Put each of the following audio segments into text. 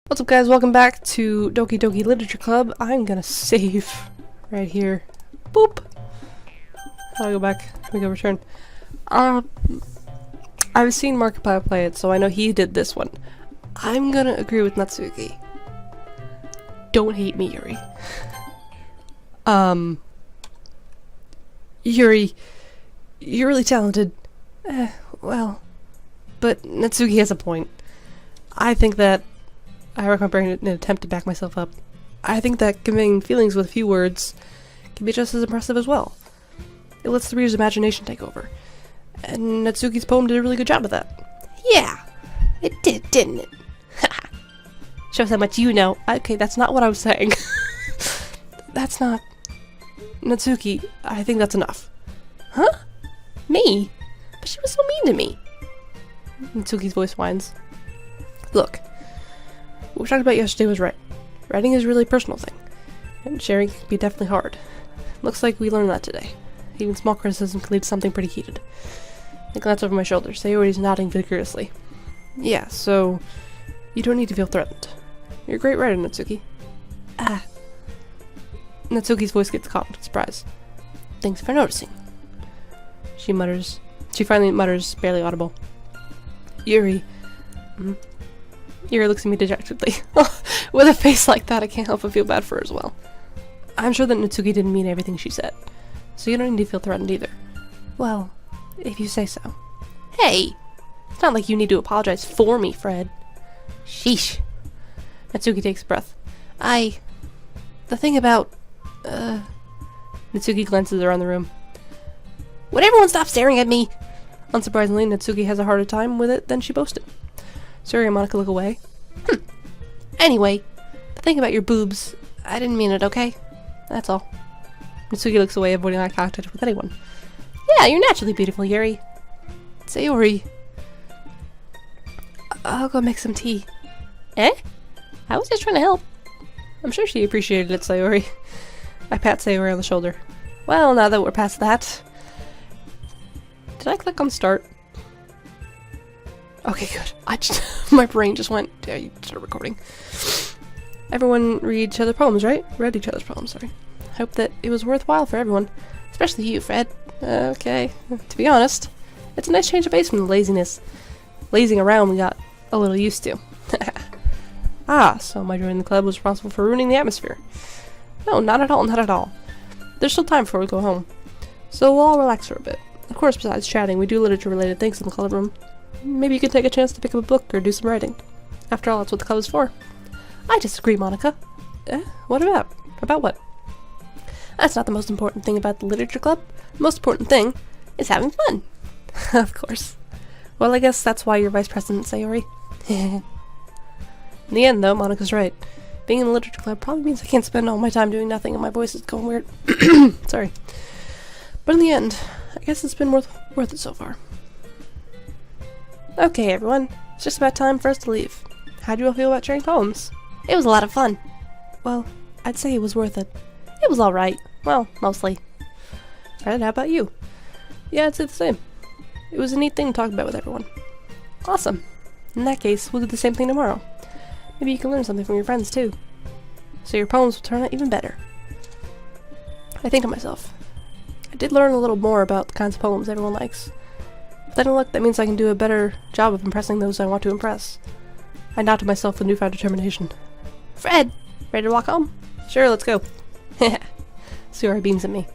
What's up, guys? Welcome back to Doki Doki Literature Club. I'm gonna save right here. Boop! I'll go back. We go return. I've seen Markiplier play it, so I know he did this one. I'm gonna agree with Natsuki. Don't hate me, Yuri. Yuri, you're really talented. Well, but Natsuki has a point. I think that I recommend bringing it in an attempt to back myself up. I think that conveying feelings with a few words can be just as impressive as well. It lets the reader's imagination take over. And Natsuki's poem did a really good job of that. Yeah, it did, didn't it? Shows how much you know. Okay, that's not what I was saying. That's not... Natsuki, I think that's enough. Huh? Me? But she was so mean to me. Natsuki's voice whines. Look. What we talked about yesterday was right. Writing is really a personal thing, and sharing can be definitely hard. Looks like we learned that today. Even small criticism can lead to something pretty heated. I glance over my shoulder. Sayori's nodding vigorously. Yeah, so you don't need to feel threatened. You're a great writer, Natsuki. Natsuki's voice gets caught in surprise. Thanks for noticing. She mutters. She finally mutters, barely audible. Yuri. Yuri looks at me dejectedly. With a face like that, I can't help but feel bad for her as well. I'm sure that Natsuki didn't mean everything she said, so you don't need to feel threatened either. Well, if you say so. Hey! It's not like you need to apologize for me, Fred. Sheesh. Natsuki takes a breath. The thing about... Natsuki glances around the room. Would everyone stop staring at me? Unsurprisingly, Natsuki has a harder time with it than she boasted. Suri and Monica look away. Anyway, the thing about your boobs, I didn't mean it, okay? That's all. Natsuki looks away, avoiding eye contact with anyone. Yeah, you're naturally beautiful, Yuri. Sayori. I'll go make some tea. Eh? I was just trying to help. I'm sure she appreciated it, Sayori. I pat Sayori on the shoulder. Well, now that we're past that... Did I click on start? Okay, good. My brain just went... Yeah, you start recording. Everyone read each other's poems, right? Read each other's poems, sorry. Hope that it was worthwhile for everyone. Especially you, Fred. Okay. To be honest, it's a nice change of pace from the laziness. Lazing around we got a little used to. So my joining the club was responsible for ruining the atmosphere. No, not at all, not at all. There's still time before we go home. So we'll all relax for a bit. Of course, besides chatting, we do literature-related things in the club room. Maybe you could take a chance to pick up a book or do some writing. After all, that's what the club is for. I disagree, Monica. What about? About what? That's not the most important thing about the literature club. The most important thing is having fun. Of course. Well, I guess that's why you're vice president, Sayori. In the end, though, Monica's right. Being in the literature club probably means I can't spend all my time doing nothing and my voice is going weird. Sorry. But in the end, I guess it's been worth it so far. Okay, everyone. It's just about time for us to leave. How'd you all feel about sharing poems? It was a lot of fun. Well, I'd say it was worth it. It was alright. Well, mostly. Fred, how about you? Yeah, I'd say the same. It was a neat thing to talk about with everyone. Awesome. In that case, we'll do the same thing tomorrow. Maybe you can learn something from your friends, too. So your poems will turn out even better. I think to myself, I did learn a little more about the kinds of poems everyone likes. But then look, that means I can do a better job of impressing those I want to impress. I nod to myself with newfound determination. Fred! Ready to walk home? Sure, let's go. Sayori beams at me.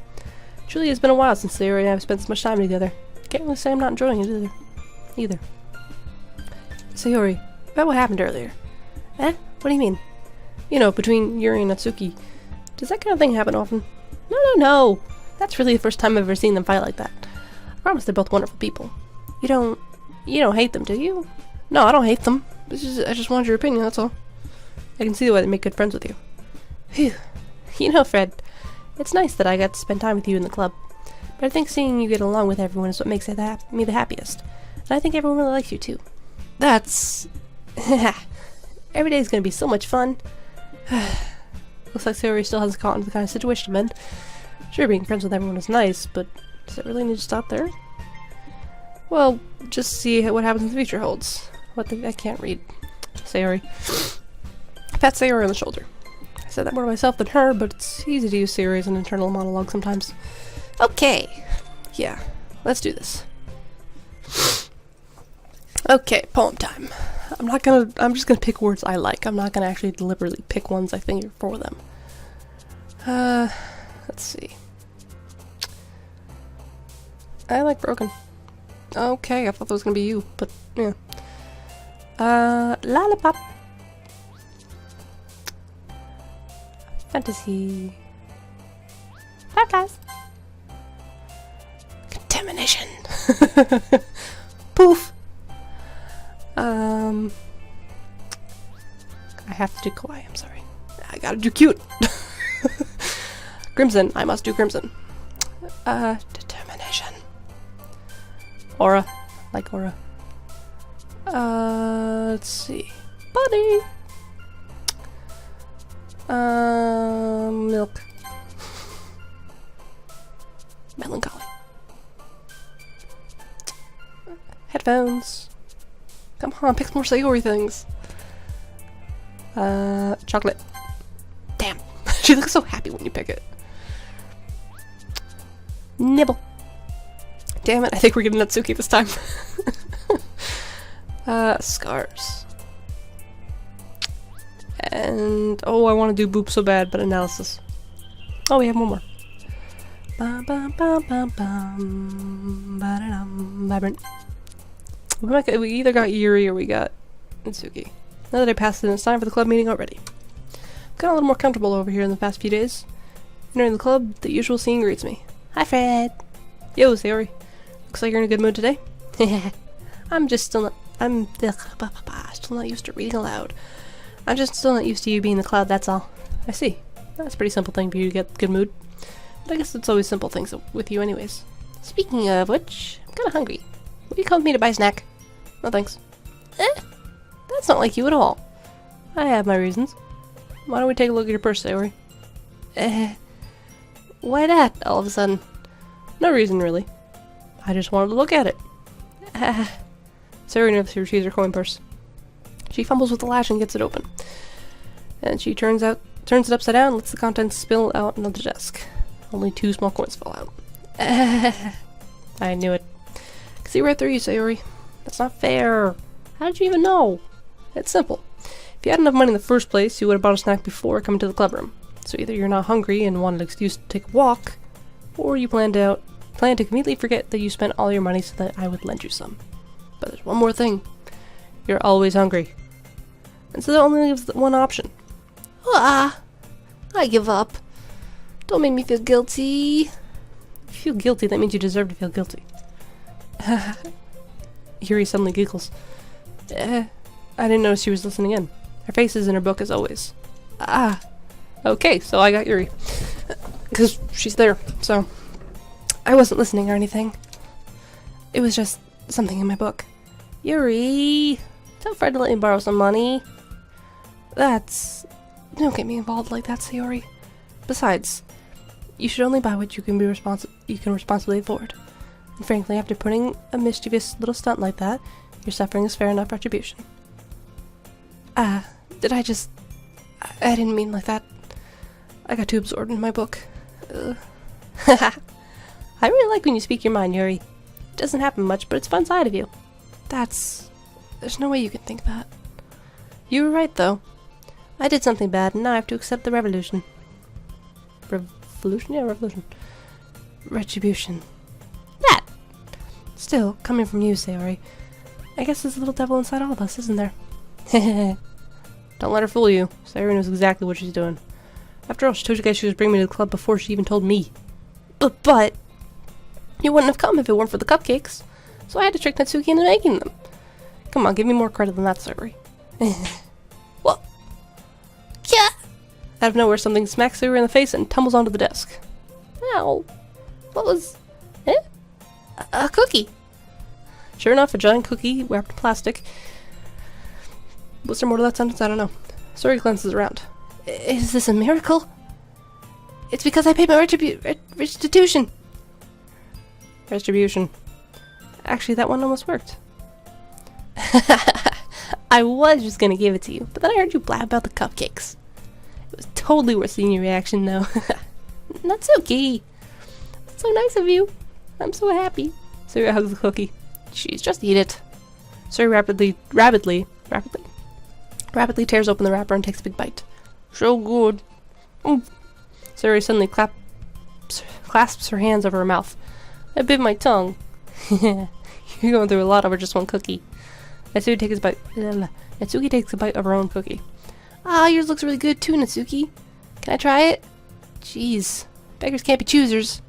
Truly, it's been a while since Sayori and I have spent so much time together. Can't really say I'm not enjoying it either. Sayori, about what happened earlier. What do you mean? You know, between Yuri and Natsuki. Does that kind of thing happen often? No. That's really the first time I've ever seen them fight like that. I promise they're both wonderful people. You don't hate them, do you? No, I don't hate them. I just wanted your opinion, that's all. I can see why they make good friends with you. Phew. You know, Fred, it's nice that I got to spend time with you in the club. But I think seeing you get along with everyone is what makes me the happiest. And I think everyone really likes you, too. That's... Every day's gonna be so much fun. Looks like Sayori still hasn't caught into the kind of situation I'm in. Sure, being friends with everyone is nice, but does it really need to stop there? Well, just see what happens in the future holds. I can't read. Sayori. pat Sayori on the shoulder. I said that more to myself than her, but it's easy to use Sayori as an internal monologue sometimes. Okay. Yeah, let's do this. Okay, poem time. I'm just gonna pick words I like. I'm not gonna actually deliberately pick ones I think are for them. Let's see. I like broken. Okay, I thought that was gonna be you, but yeah. Lollipop. Fantasy. Fireflies. Contamination. Poof. I have to do kawaii, I'm sorry. I gotta do cute. Crimson, I must do crimson. Determination. Aura, like aura. Let's see. Buddy. Milk. Melancholy. Headphones. Come on, pick some more Sayori things. Chocolate. Damn. She looks so happy when you pick it. Nibble. Damn it, I think we're getting Natsuki this time. Scars. And, oh, I want to do boop so bad, but analysis. Oh, we have one more. Vibrant. We either got Yuri or we got Natsuki. Now that I passed it, it's time for the club meeting already. I've gotten a little more comfortable over here in the past few days. Entering the club, the usual scene greets me. Hi, Fred. Yo, Sayori. Looks like you're in a good mood today. I'm still not used to reading aloud. I'm just still not used to you being the cloud, that's all. I see. That's a pretty simple thing for you to get good mood. But I guess it's always simple things with you anyways. Speaking of which, I'm kinda hungry. Will you come with me to buy a snack? No thanks. That's not like you at all. I have my reasons. Why don't we take a look at your purse, Sayori? Why that, all of a sudden? No reason, really. I just wanted to look at it. Sayori nervously retrieves her coin purse. She fumbles with the latch and gets it open. And she turns it upside down and lets the contents spill out onto the desk. Only 2 small coins fall out. I knew it. I can see right through you, Sayori. That's not fair. How did you even know? It's simple. If you had enough money in the first place, you would have bought a snack before coming to the clubroom. So either you're not hungry and wanted an excuse to take a walk, or you planned to completely forget that you spent all your money so that I would lend you some. But there's one more thing. You're always hungry. And so that only leaves one option. I give up. Don't make me feel guilty. If you feel guilty, that means you deserve to feel guilty. Yuri suddenly giggles. I didn't notice she was listening in. Her face is in her book as always. Okay, so I got Yuri. Because she's there, so... I wasn't listening or anything. It was just something in my book. Yuri! Tell Fred to let me borrow some money. Don't get me involved like that, Sayori. Besides, you should only buy what you can responsibly afford. And frankly, after putting a mischievous little stunt like that, your suffering is fair enough retribution. Did I just... I didn't mean like that. I got too absorbed in my book. I really like when you speak your mind, Yuri. It doesn't happen much, but it's a fun side of you. There's no way you can think that. You were right, though. I did something bad, and now I have to accept the revolution. Revolution? Yeah, revolution. Retribution. That! Still, coming from you, Sayori, I guess there's a little devil inside all of us, isn't there? Don't let her fool you. Sayori knows exactly what she's doing. After all, she told you guys she was bringing me to the club before she even told me. But... You wouldn't have come if it weren't for the cupcakes. So I had to trick Natsuki into making them. Come on, give me more credit than that, Sayori. What? Yeah! Out of nowhere, something smacks Sayori in the face and tumbles onto the desk. Ow. What was... A cookie. Sure enough, a giant cookie wrapped in plastic. Was there more to that sentence? I don't know. Sayori glances around. Is this a miracle? It's because I paid my restitution. Retribution. Actually, that one almost worked. I was just gonna give it to you, but then I heard you blab about the cupcakes. It was totally worth seeing your reaction, though. Natsuki! That's so nice of you. I'm so happy. Suri hugs the cookie. Jeez, just eat it. Suri rapidly tears open the wrapper and takes a big bite. So good. Suri suddenly clasps her hands over her mouth. I bit my tongue. You're going through a lot over just one cookie. Natsuki takes a bite of her own cookie. Ah, yours looks really good too, Natsuki. Can I try it? Jeez, beggars can't be choosers.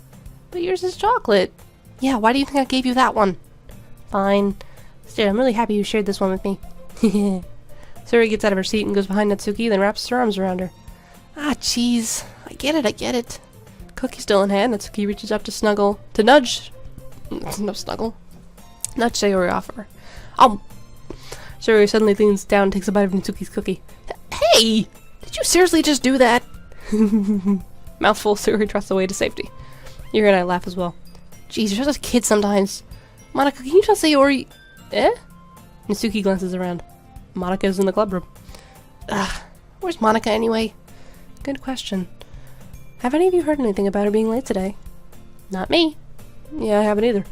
But yours is chocolate. Yeah, why do you think I gave you that one? Fine. Still, I'm really happy you shared this one with me. Suri gets out of her seat and goes behind Natsuki, then wraps her arms around her. Ah, jeez. I get it. Cookie still in hand, Natsuki reaches up to nudge Sayori off her. Sayori suddenly leans down and takes a bite of Natsuki's cookie. Hey! Did you seriously just do that? Mouthful, Sayori trusts away to safety. Yuri and I laugh as well. Jeez, you're just a kid sometimes. Monika, can you tell Sayori... Natsuki glances around. Monika's in the club room. Where's Monika anyway? Good question. Have any of you heard anything about her being late today? Not me. Yeah, I haven't either.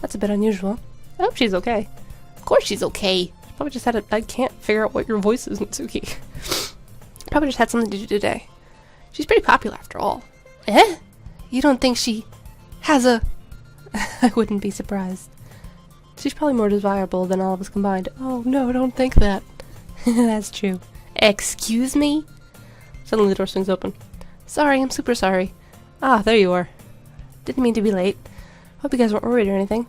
That's a bit unusual. I hope she's okay. Of course she's okay. She probably just had I can't figure out what your voice is, Natsuki. Probably just had something to do today. She's pretty popular after all. You don't think she has a... I wouldn't be surprised. She's probably more desirable than all of us combined. Oh no, don't think that. That's true. Excuse me? Suddenly the door swings open. Sorry, I'm super sorry. Ah, there you are. Didn't mean to be late. Hope you guys weren't worried or anything.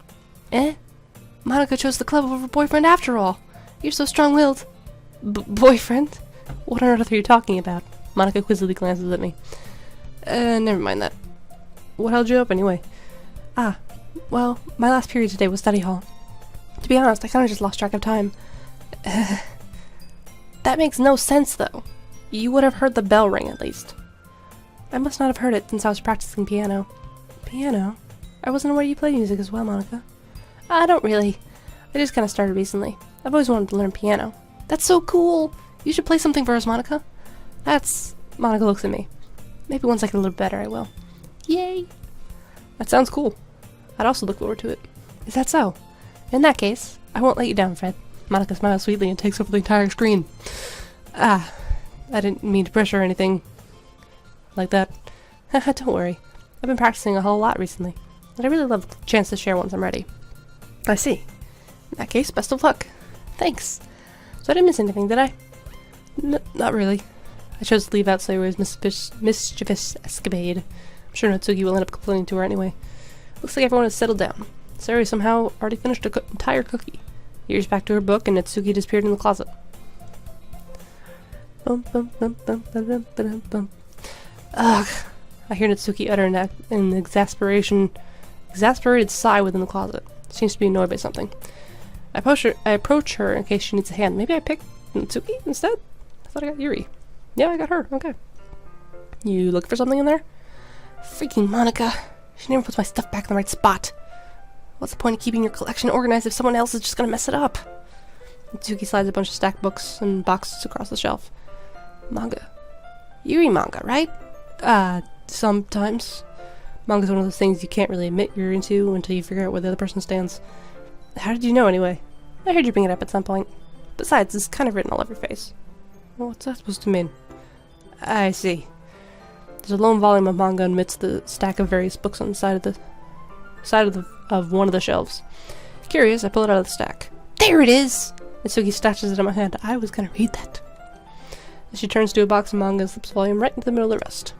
Monika chose the club over boyfriend after all. You're so strong-willed. Boyfriend? What on earth are you talking about? Monika quizzically glances at me. Never mind that. What held you up anyway? Well, my last period today was study hall. To be honest, I kinda just lost track of time. That makes no sense, though. You would have heard the bell ring, at least. I must not have heard it since I was practicing piano. Piano? I wasn't aware you played music as well, Monika. I don't really. I just kinda started recently. I've always wanted to learn piano. That's so cool! You should play something for us, Monika. Monika looks at me. Maybe once I get a little better, I will. Yay! That sounds cool. I'd also look forward to it. Is that so? In that case, I won't let you down, Fred. Monika smiles sweetly and takes over the entire screen. I didn't mean to pressure or anything like that. Don't worry. I've been practicing a whole lot recently, and I really love the chance to share once I'm ready. I see. In that case, best of luck. Thanks. So I didn't miss anything, did I? Not really. I chose to leave out Sayori's mischievous escapade. I'm sure Natsuki will end up complaining to her anyway. Looks like everyone has settled down. Sayori somehow already finished an entire cookie. Yuri's back to her book, and Natsuki disappeared in the closet. Ugh. I hear Natsuki utter an exasperated sigh within the closet. She seems to be annoyed by something. I approach her in case she needs a hand. Maybe I picked Natsuki instead? I thought I got Yuri. Yeah, I got her. Okay. You looking for something in there? Freaking Monika. She never puts my stuff back in the right spot. What's the point of keeping your collection organized if someone else is just gonna mess it up? Natsuki slides a bunch of stacked books and boxes across the shelf. Manga. Yuri manga, right? Sometimes. Manga's one of those things you can't really admit you're into until you figure out where the other person stands. How did you know, anyway? I heard you bring it up at some point. Besides, it's kind of written all over your face. Well, what's that supposed to mean? I see. There's a lone volume of manga amidst the stack of various books on the side of one of the shelves. Curious, I pull it out of the stack. There it is! Natsuki stashes it in my hand. I was gonna read that. As she turns to a box of manga and slips the volume right into the middle of the rest.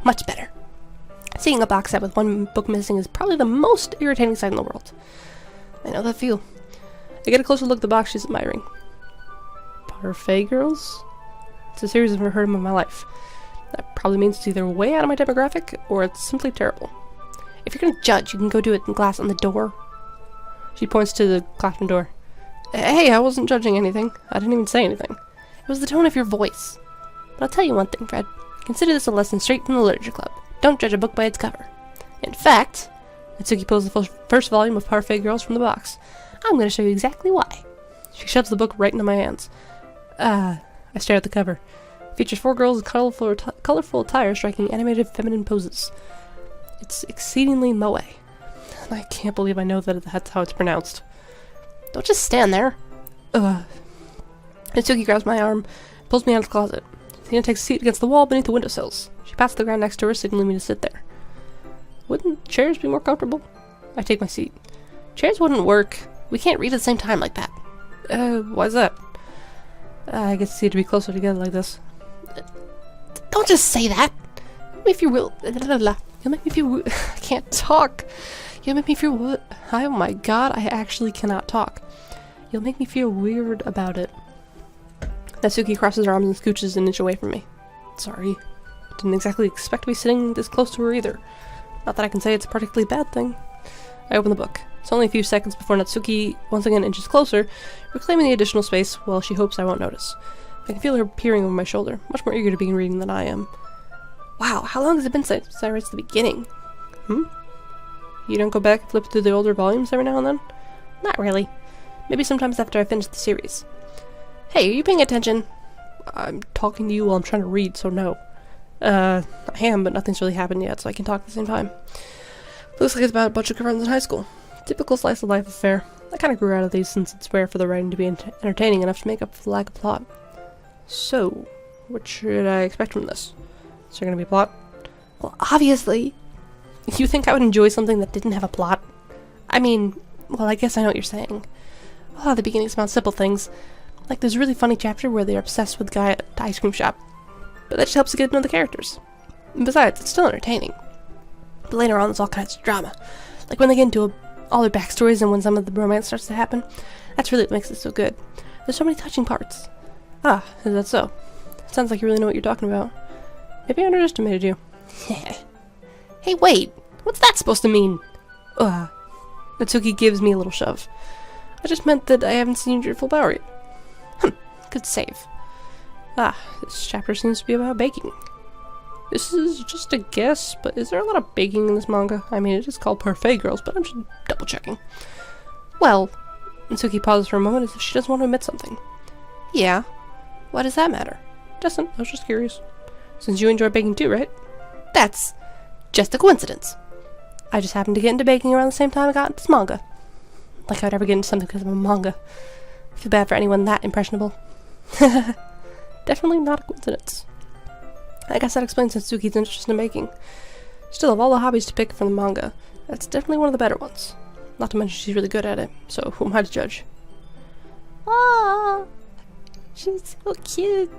Much better. Seeing a box set with one book missing is probably the most irritating sight in the world. I know that feel. I get a closer look at the box she's admiring. Parfait Girls? It's a series I've never heard of in my life. That probably means it's either way out of my demographic, or it's simply terrible. If you're gonna judge, you can go do it in glass on the door. She points to the classroom door. Hey, I wasn't judging anything. I didn't even say anything. It was the tone of your voice. But I'll tell you one thing, Fred. Consider this a lesson straight from the literature club. Don't judge a book by its cover. In fact, Natsuki pulls the first volume of Parfait Girls from the box. I'm going to show you exactly why. She shoves the book right into my hands. I stare at the cover. It features 4 girls in colorful attire striking animated feminine poses. It's exceedingly moe. I can't believe I know that that's how it's pronounced. Don't just stand there. Natsuki grabs my arm, pulls me out of the closet. Tina takes a seat against the wall beneath the windowsills. She pats the ground next to her, signaling me to sit there. Wouldn't chairs be more comfortable? I take my seat. Chairs wouldn't work. We can't read at the same time like that. Why's that? I get to see it to be closer together like this. Don't just say that! If you will. You'll make me feel. I can't talk. You'll make me feel. Oh my god, I actually cannot talk. You'll make me feel weird about it. Natsuki crosses her arms and scooches an inch away from me. Sorry. Didn't exactly expect to be sitting this close to her either. Not that I can say it's a particularly bad thing. I open the book. It's only a few seconds before Natsuki once again inches closer, reclaiming the additional space while she hopes I won't notice. I can feel her peering over my shoulder, much more eager to begin reading than I am. Wow, how long has it been since I read the beginning? You don't go back and flip through the older volumes every now and then? Not really. Maybe sometimes after I finish the series. Hey, are you paying attention? I'm talking to you while I'm trying to read, so no. I am, but nothing's really happened yet, so I can talk at the same time. Looks like it's about a bunch of friends in high school. Typical slice of life affair. I kind of grew out of these since it's rare for the writing to be entertaining enough to make up for the lack of plot. So, what should I expect from this? Is there gonna be a plot? Well, obviously. You think I would enjoy something that didn't have a plot? I mean, well, I guess I know what you're saying. A lot of the beginning's about simple things. Like there's a really funny chapter where they're obsessed with the guy at the ice cream shop. But that just helps to get to know the characters. And besides, it's still entertaining. But later on, there's all kinds of drama. Like when they get into all their backstories and when some of the romance starts to happen. That's really what makes it so good. There's so many touching parts. Ah, is that so? It sounds like you really know what you're talking about. Maybe I underestimated you. Hey, wait! What's that supposed to mean? Natsuki gives me a little shove. I just meant that I haven't seen your full power yet. Good save. This chapter seems to be about baking. This is just a guess, but is there a lot of baking in this manga? I mean, it is called Parfait Girls, but I'm just double checking. Well, Natsuki pauses for a moment as if she doesn't want to admit something. Yeah. Why does that matter? Doesn't. I was just curious. Since you enjoy baking too, right? That's just a coincidence. I just happened to get into baking around the same time I got into this manga. Like I'd ever get into something because of a manga. I feel bad for anyone that impressionable. Definitely not a coincidence. I guess that explains Natsuki's interest in baking. Still, of all the hobbies to pick from the manga, that's definitely one of the better ones. Not to mention she's really good at it, so who am I to judge? She's so cute.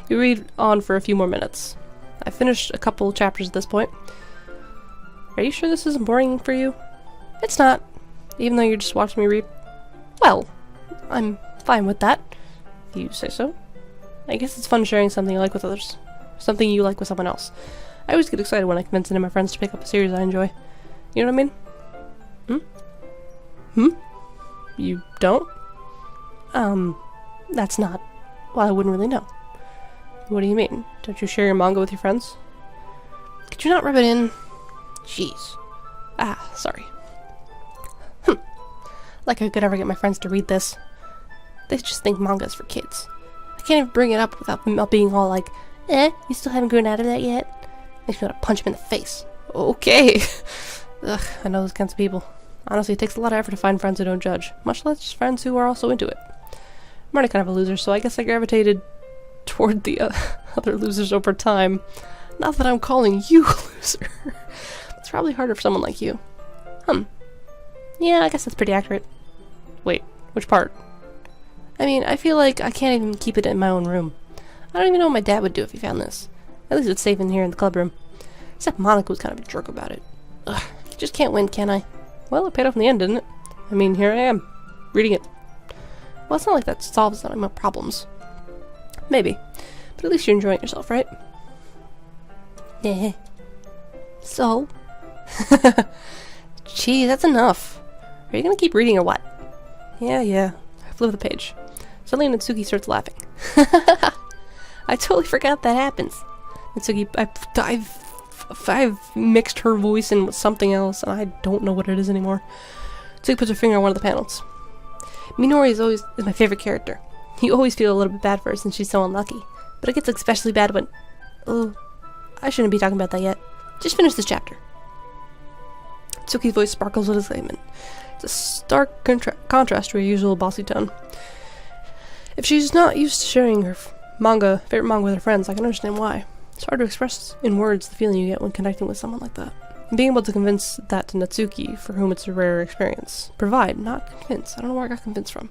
We read on for a few more minutes. I finished a couple chapters at this point. Are you sure this isn't boring for you? It's not, even though you're just watching me read. Well, I'm fine with that, if you say so. I guess it's fun sharing something you like with others. Something you like with someone else. I always get excited when I convince any of my friends to pick up a series I enjoy. You know what I mean? You don't? That's not... Well, I wouldn't really know. What do you mean? Don't you share your manga with your friends? Could you not rub it in? Jeez. Sorry. Like I could ever get my friends to read this. They just think manga's for kids. I can't even bring it up without them being all like, you still haven't grown out of that yet? Makes me want to punch him in the face. Okay. Ugh, I know those kinds of people. Honestly, it takes a lot of effort to find friends who don't judge, much less friends who are also into it. I'm already kind of a loser, so I guess I gravitated toward the other losers over time. Not that I'm calling you a loser. It's probably harder for someone like you. Yeah, I guess that's pretty accurate. Wait, which part? I mean, I feel like I can't even keep it in my own room. I don't even know what my dad would do if he found this. At least it's safe in here in the club room. Except Monica was kind of a jerk about it. Ugh, you just can't win, can I? Well, it paid off in the end, didn't it? I mean, here I am, reading it. Well, it's not like that solves any of my problems. Maybe. But at least you're enjoying yourself, right? Yeah. So? Gee, that's enough. Are you gonna keep reading or what? Yeah. I flip the page. Suddenly Natsuki starts laughing. I totally forgot that happens. Natsuki, I've mixed her voice in with something else, and I don't know what it is anymore. Natsuki puts her finger on one of the panels. Minori is my favorite character. You always feel a little bit bad for her since she's so unlucky. But it gets especially bad when... Oh, I shouldn't be talking about that yet. Just finish this chapter. Tsuki's voice sparkles with excitement. It's a stark contrast to her usual bossy tone. If she's not used to sharing her favorite manga with her friends, I can understand why. It's hard to express in words the feeling you get when connecting with someone like that. And being able to convince that to Natsuki, for whom it's a rare experience. Provide, not convince. I don't know where I got convinced from.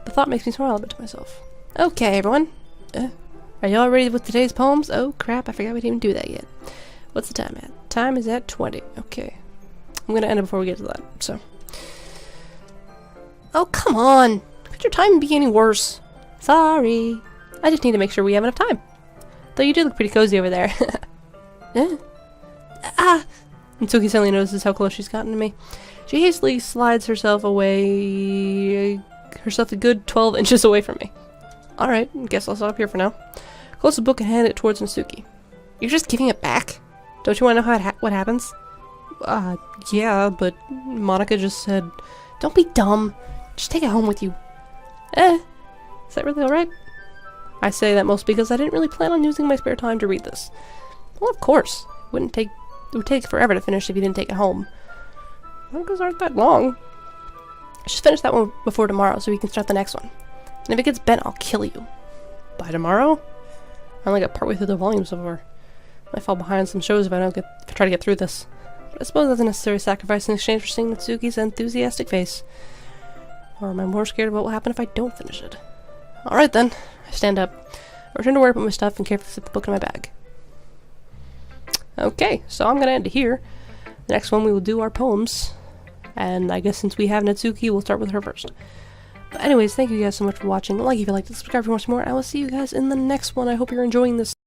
The thought makes me smile a bit to myself. Okay, everyone. Are y'all ready with today's poems? Oh crap, I forgot we didn't even do that yet. What's the time at? Time is at 20. Okay. I'm gonna end it before we get to that, so. Oh, come on! Could your time be any worse? Sorry. I just need to make sure we have enough time. Though you do look pretty cozy over there. Ah! And Tsuki suddenly notices how close she's gotten to me. She hastily slides herself a good 12 inches away from me. Alright, guess I'll stop here for now. Close the book and hand it towards Natsuki. You're just giving it back? Don't you want to know what happens? Yeah, but Monica just said... Don't be dumb. Just take it home with you. Is that really alright? I say that mostly because I didn't really plan on using my spare time to read this. Well, of course. It would take forever to finish if you didn't take it home. Mangas aren't that long. I should finish that one before tomorrow so we can start the next one. And if it gets bent, I'll kill you. By tomorrow? I only got partway through the volume so far. I might fall behind some shows if I try to get through this. But I suppose that's a necessary sacrifice in exchange for seeing Natsuki's enthusiastic face. Or am I more scared about what will happen if I don't finish it? Alright then. I stand up. I return to where I put my stuff and carefully slip the book in my bag. Okay, so I'm gonna end it here. The next one we will do our poems. And I guess since we have Natsuki, we'll start with her first. But anyways, thank you guys so much for watching. Like if you liked it, subscribe if you want some more. I will see you guys in the next one. I hope you're enjoying this.